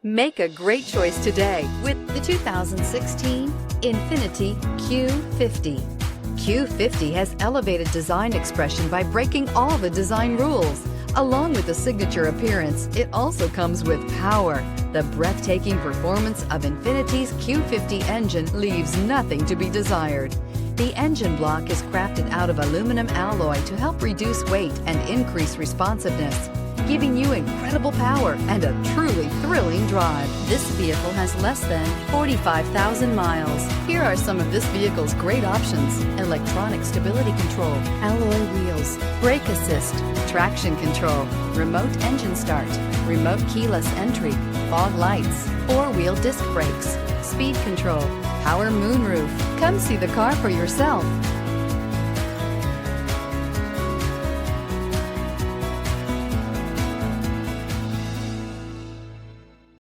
Make a great choice today with the 2016 INFINITI Q50. Q50 has elevated design expression by breaking all the design rules. Along with the signature appearance, it also comes with power. The breathtaking performance of INFINITI's Q50 engine leaves nothing to be desired. The engine block is crafted out of aluminum alloy to help reduce weight and increase responsiveness, giving you incredible power and a truly thrilling drive. This vehicle has less than 45,000 miles. Here are some of this vehicle's great options: electronic stability control, alloy wheels, brake assist, traction control, remote engine start, remote keyless entry, fog lights, four-wheel disc brakes, speed control, power moonroof. Come see the car for yourself.